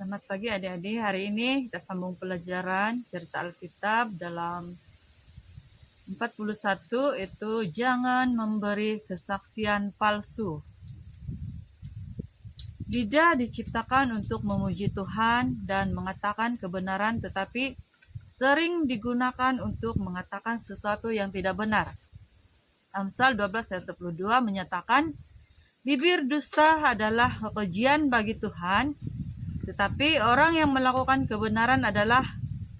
Selamat pagi adik-adik. Hari ini kita sambung pelajaran cerita Alkitab dalam 41, itu jangan memberi kesaksian palsu. Lidah diciptakan untuk memuji Tuhan dan mengatakan kebenaran, tetapi sering digunakan untuk mengatakan sesuatu yang tidak benar. Amsal 12 ayat 22 menyatakan, bibir dusta adalah kekejian bagi Tuhan, tetapi orang yang melakukan kebenaran adalah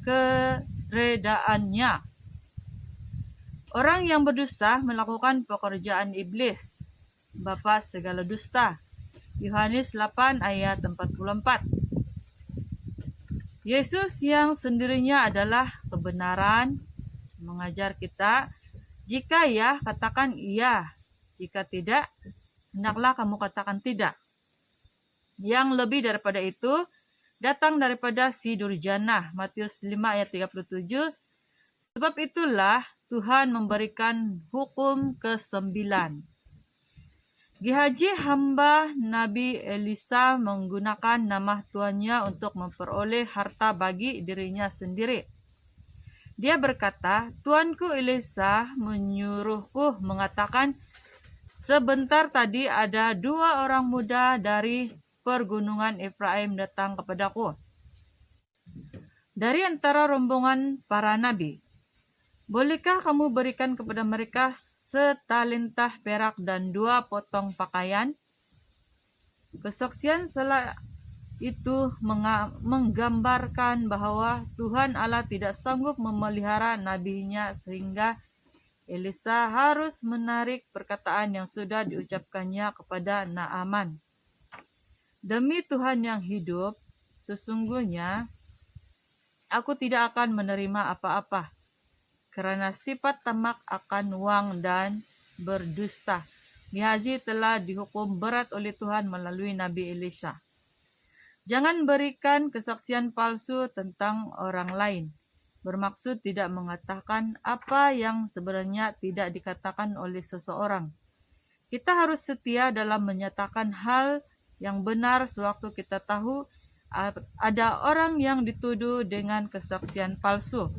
keredaannya. Orang yang berdusta melakukan pekerjaan iblis, bapa segala dusta. Yohanes 8 ayat 44. Yesus yang sendirinya adalah kebenaran mengajar kita, jika ya, katakan iya. Jika tidak, hendaklah kamu katakan tidak. Yang lebih daripada itu datang daripada si Durjana. Matius 5 ayat 37. Sebab itulah Tuhan memberikan hukum ke-9. Gehazi hamba Nabi Elisa menggunakan nama tuannya untuk memperoleh harta bagi dirinya sendiri. Dia berkata, Tuanku Elisa menyuruhku mengatakan, sebentar tadi ada 2 orang muda dari pergunungan Efraim datang kepadaku dari antara rombongan para nabi. Bolehkah kamu berikan kepada mereka setalentah perak dan 2 potong pakaian? Kesaksian salah itu menggambarkan bahwa Tuhan Allah tidak sanggup memelihara nabinya, sehingga Elisa harus menarik perkataan yang sudah diucapkannya kepada Naaman. Demi Tuhan yang hidup, sesungguhnya aku tidak akan menerima apa-apa, karena sifat tamak akan uang dan berdusta. Gehazi telah dihukum berat oleh Tuhan melalui Nabi Elisha. Jangan berikan kesaksian palsu tentang orang lain. Bermaksud tidak mengatakan apa yang sebenarnya tidak dikatakan oleh seseorang. Kita harus setia dalam menyatakan hal yang benar sewaktu kita tahu ada orang yang dituduh dengan kesaksian palsu.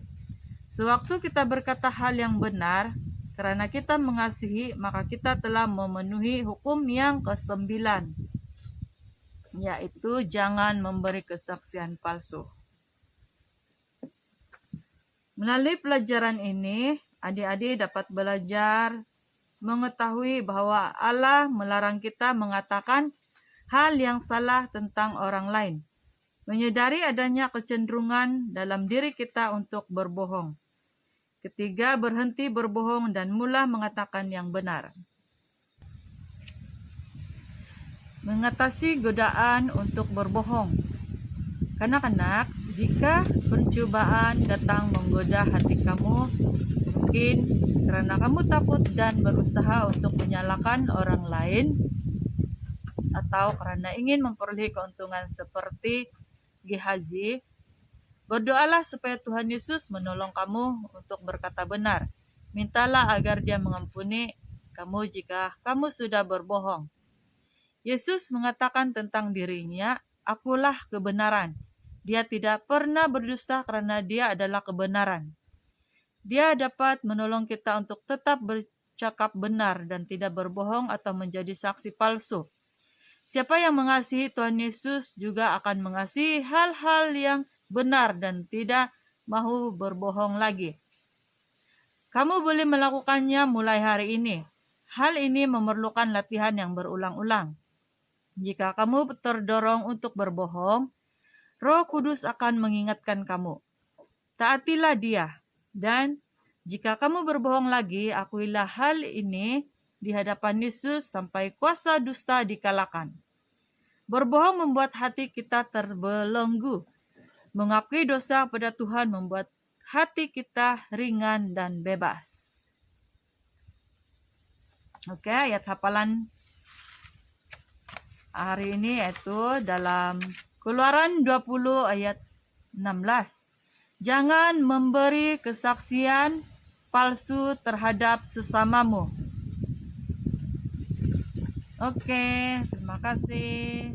Sewaktu kita berkata hal yang benar, karena kita mengasihi, maka kita telah memenuhi hukum yang ke-9, yaitu jangan memberi kesaksian palsu. Melalui pelajaran ini, adik-adik dapat belajar mengetahui bahwa Allah melarang kita mengatakan hal yang salah tentang orang lain. Menyadari adanya kecenderungan dalam diri kita untuk berbohong. Ketiga, berhenti berbohong dan mula mengatakan yang benar. Mengatasi godaan untuk berbohong. Kanak-kanak, jika pencobaan datang menggoda hati kamu, mungkin karena kamu takut dan berusaha untuk menyalahkan orang lain, atau karena ingin memperoleh keuntungan seperti Gehazi, berdoalah supaya Tuhan Yesus menolong kamu untuk berkata benar. Mintalah agar Dia mengampuni kamu jika kamu sudah berbohong. Yesus mengatakan tentang dirinya, akulah kebenaran. Dia tidak pernah berdusta karena Dia adalah kebenaran. Dia dapat menolong kita untuk tetap bercakap benar dan tidak berbohong atau menjadi saksi palsu. Siapa yang mengasihi Tuhan Yesus juga akan mengasihi hal-hal yang benar dan tidak mau berbohong lagi. Kamu boleh melakukannya mulai hari ini. Hal ini memerlukan latihan yang berulang-ulang. Jika kamu terdorong untuk berbohong, Roh Kudus akan mengingatkan kamu. Taatilah Dia, dan jika kamu berbohong lagi, akuilah hal ini di hadapan Yesus sampai kuasa dusta dikalahkan. Berbohong membuat hati kita terbelenggu. Mengakui dosa pada Tuhan membuat hati kita ringan dan bebas. Oke, ayat hafalan hari ini yaitu dalam Keluaran 20 ayat 16. Jangan memberi kesaksian palsu terhadap sesamamu. Oke, terima kasih.